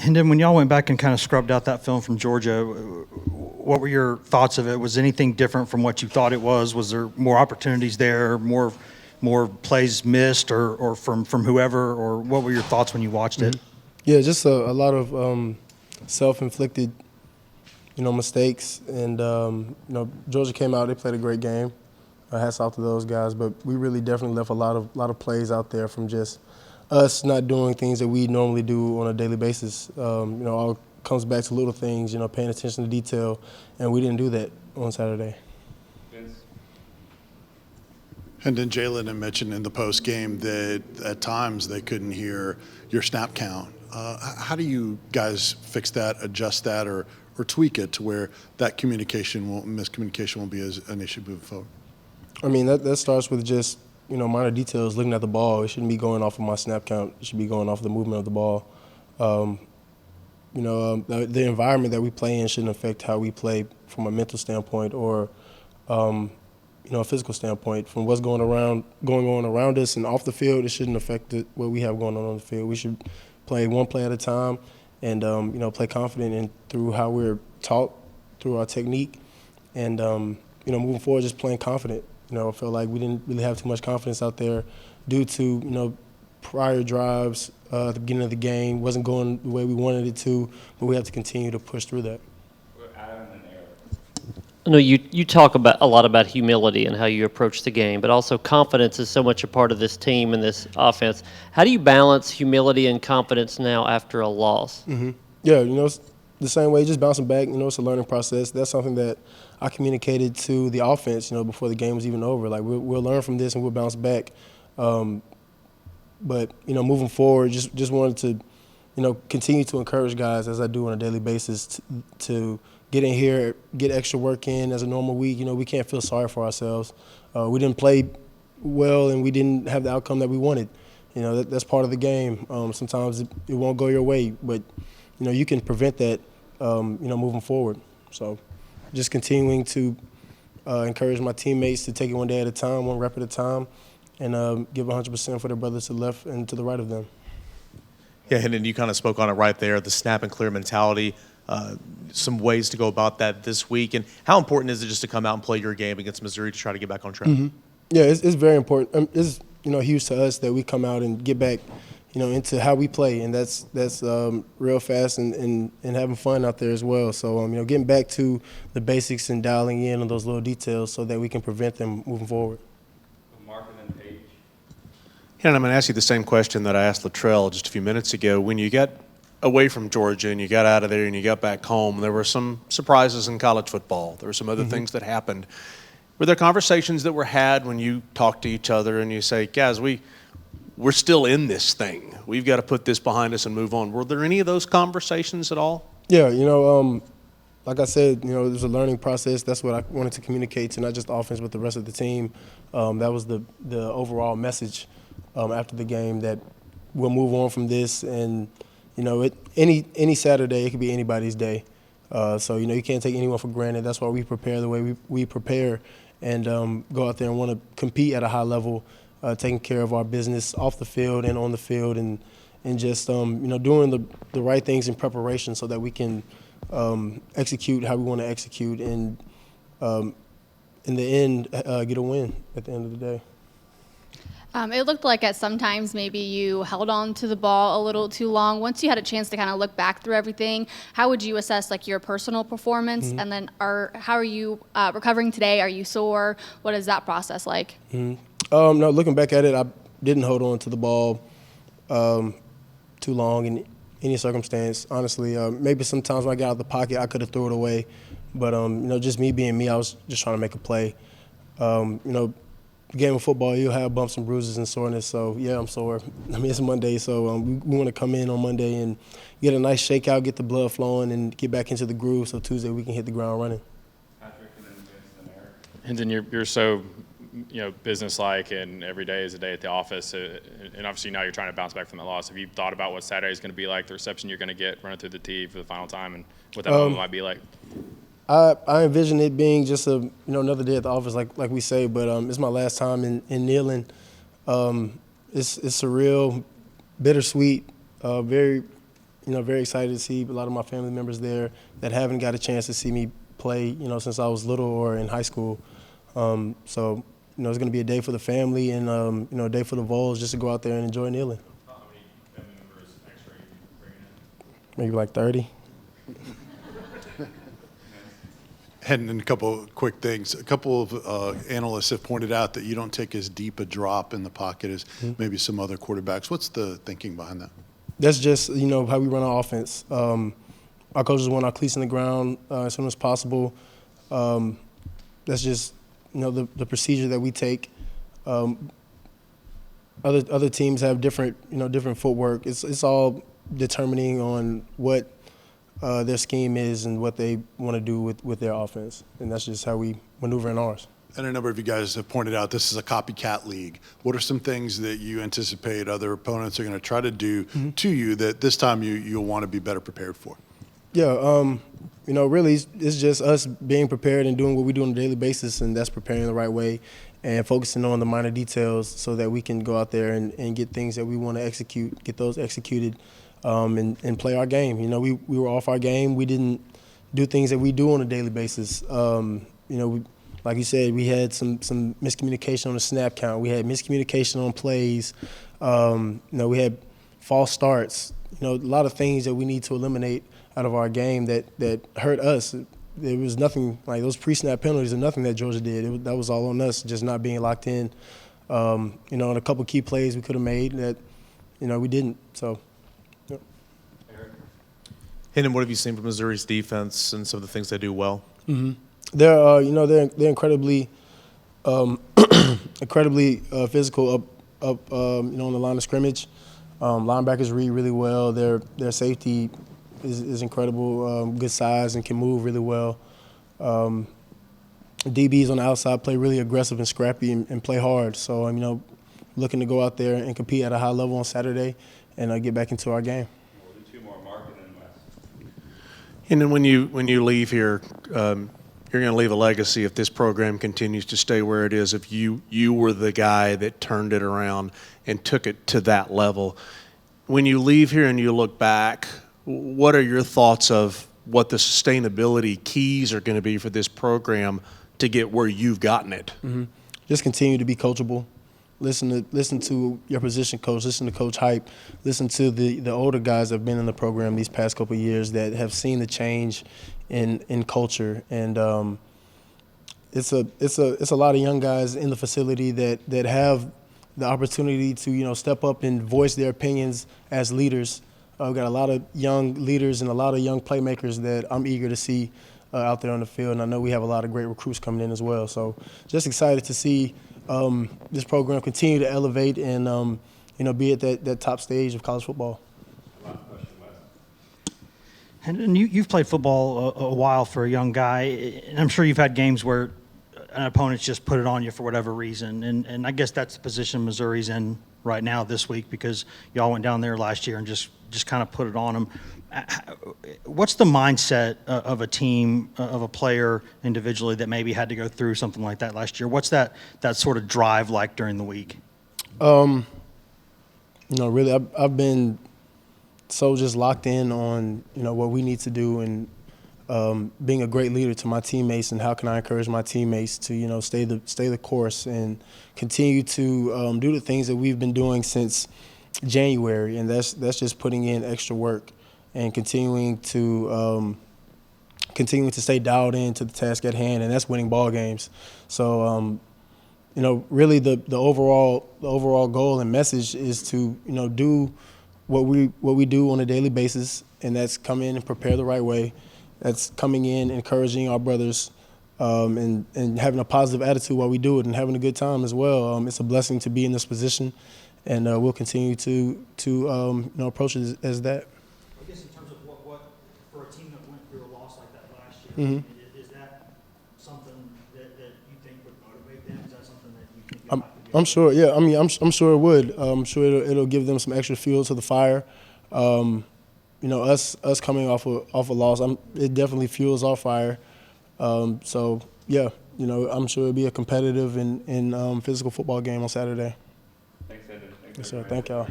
And then when y'all went back and kind of scrubbed out that film from Georgia, what were your thoughts of it? Was anything different from what you thought it was? Was there more opportunities there, more plays missed, or from whoever, or what were your thoughts when you watched it? Yeah, just a lot of self-inflicted, mistakes. And, Georgia came out, they played a great game. Hats off to those guys. But we really definitely left a lot of plays out there from just us not doing things that we normally do on a daily basis. All comes back to little things, paying attention to detail. And we didn't do that on Saturday. And then Jalen had mentioned in the post game that at times they couldn't hear your snap count. How do you guys fix that, adjust that, or tweak it to where that miscommunication won't be as an issue moving forward? I mean, that starts with just, minor details, looking at the ball. It shouldn't be going off of my snap count. It should be going off the movement of the ball. The environment that we play in shouldn't affect how we play from a mental standpoint or, a physical standpoint. From what's going on around us and off the field, it shouldn't affect what we have going on the field. We should play one play at a time and, play confident and through how we're taught, through our technique. And, moving forward, just playing confident. I felt like we didn't really have too much confidence out there due to, prior drives at the beginning of the game. Wasn't going the way we wanted it to, but we have to continue to push through that. I know you talk a lot about humility and how you approach the game, but also confidence is so much a part of this team and this offense. How do you balance humility and confidence now after a loss? Mm-hmm. Yeah, it's the same way, just bouncing back. It's a learning process. That's something that I communicated to the offense, before the game was even over. Like, we'll learn from this and we'll bounce back. But, moving forward, just wanted to, continue to encourage guys, as I do on a daily basis, to get in here, get extra work in as a normal week. We can't feel sorry for ourselves. We didn't play well and we didn't have the outcome that we wanted. That's part of the game. Sometimes it won't go your way, but, you can prevent that, moving forward. So just continuing to encourage my teammates to take it one day at a time, one rep at a time, and give 100% for their brothers to the left and to the right of them. Yeah, Hendon, you kind of spoke on it right there, the snap and clear mentality, some ways to go about that this week. And how important is it just to come out and play your game against Missouri to try to get back on track? Mm-hmm. Yeah, it's very important. It's huge to us that we come out and get back, into how we play, and that's real fast and having fun out there as well. So getting back to the basics and dialing in on those little details so that we can prevent them moving forward. And I'm going to ask you the same question that I asked Latrell just a few minutes ago. When you got away from Georgia and you got out of there and you got back home, there were some surprises in college football. There were some other things that happened. Were there conversations that were had when you talked to each other and you say, guys, we're still in this thing. We've got to put this behind us and move on. Were there any of those conversations at all? Yeah, like I said, there's a learning process. That's what I wanted to communicate to not just the offense but the rest of the team. That was the overall message after the game, that we'll move on from this. And, any Saturday, it could be anybody's day. So, you can't take anyone for granted. That's why we prepare the way we prepare and go out there and want to compete at a high level, taking care of our business off the field and on the field, and just, doing the right things in preparation so that we can execute how we want to execute and, in the end, get a win at the end of the day. It looked like at some times maybe you held on to the ball a little too long. Once you had a chance to kind of look back through everything, how would you assess your personal performance? And then how are you recovering today? Are you sore? What is that process like? No, looking back at it, I didn't hold on to the ball too long in any circumstance, honestly. Maybe sometimes when I got out of the pocket, I could have threw it away. But, just me being me, I was just trying to make a play. Game of football, you'll have bumps and bruises and soreness. So, yeah, I'm sore. It's Monday, so we want to come in on Monday and get a nice shakeout, get the blood flowing, and get back into the groove so Tuesday we can hit the ground running. Hendon, you're so businesslike, and every day is a day at the office. And obviously now you're trying to bounce back from that loss. Have you thought about what Saturday is going to be like, the reception you're going to get running through the tee for the final time, and what that moment might be like? I envision it being just another day at the office, like we say, but it's my last time in Neyland. It's surreal, bittersweet, very very excited to see a lot of my family members there that haven't got a chance to see me play, since I was little or in high school. So, it's going to be a day for the family and, a day for the Vols just to go out there and enjoy kneeling. How many family members extra are you bringing in? Maybe like 30. And a couple of quick things. A couple of analysts have pointed out that you don't take as deep a drop in the pocket as maybe some other quarterbacks. What's the thinking behind that? That's just, how we run our offense. Our coaches want our cleats in the ground as soon as possible. That's just, the procedure that we take. Other teams have different footwork. It's all determining on what their scheme is and what they want to do with their offense. And that's just how we maneuver in ours. And a number of you guys have pointed out this is a copycat league. What are some things that you anticipate other opponents are going to try to do to you that this time you'll want to be better prepared for? Yeah, really it's just us being prepared and doing what we do on a daily basis, and that's preparing the right way and focusing on the minor details so that we can go out there and get things that we want to execute, get those executed, and play our game. We were off our game. We didn't do things that we do on a daily basis. Like you said, we had some miscommunication on the snap count. We had miscommunication on plays. We had false starts. A lot of things that we need to eliminate out of our game that hurt us. There was nothing like those pre-snap penalties and nothing that Georgia did. That was all on us, just not being locked in. On a couple key plays we could have made that, we didn't. So. Yep. Hendon, what have you seen from Missouri's defense and some of the things they do well? Mm-hmm. They're incredibly, incredibly physical up on the line of scrimmage. Linebackers read really well. Their safety is incredible, good size and can move really well. DBs on the outside play really aggressive and scrappy and play hard. So looking to go out there and compete at a high level on Saturday and get back into our game. And then when you leave here, you're going to leave a legacy if this program continues to stay where it is. If you were the guy that turned it around and took it to that level, when you leave here and you look back, what are your thoughts of what the sustainability keys are going to be for this program to get where you've gotten it? Mm-hmm. Just continue to be coachable. Listen to your position coach. Listen to Coach Hype. Listen to the older guys that have been in the program these past couple of years that have seen the change in culture. And it's a lot of young guys in the facility that have the opportunity to step up and voice their opinions as leaders. We've got a lot of young leaders and a lot of young playmakers that I'm eager to see out there on the field. And I know we have a lot of great recruits coming in as well. So just excited to see this program continue to elevate and be at that top stage of college football. And you've played football a while for a young guy, and I'm sure you've had games where an opponent's just put it on you for whatever reason. And I guess that's the position Missouri's in right now this week because y'all went down there last year and just kind of put it on them. What's the mindset of a team, of a player individually that maybe had to go through something like that last year? What's that sort of drive like during the week? Really, I've been so just locked in on, what we need to do and being a great leader to my teammates and how can I encourage my teammates to, stay the course and continue to do the things that we've been doing since January. And that's just putting in extra work and continuing to stay dialed in to the task at hand, and that's winning ball games. So, really the overall goal and message is to, do what we do on a daily basis, and that's come in and prepare the right way. That's coming in, encouraging our brothers, and having a positive attitude while we do it and having a good time as well. It's a blessing to be in this position, and we'll continue to approach it as that. I guess in terms of what for a team that went through a loss like that last year, is that something that you think would motivate them? Is that something that you think I'm sure, yeah. I mean, I'm sure it would. I'm sure it'll give them some extra fuel to the fire. Us coming off a loss, it definitely fuels our fire. So yeah, I'm sure it'll be a competitive and physical football game on Saturday. Thanks, Hendon. Yes, sir. Thank y'all.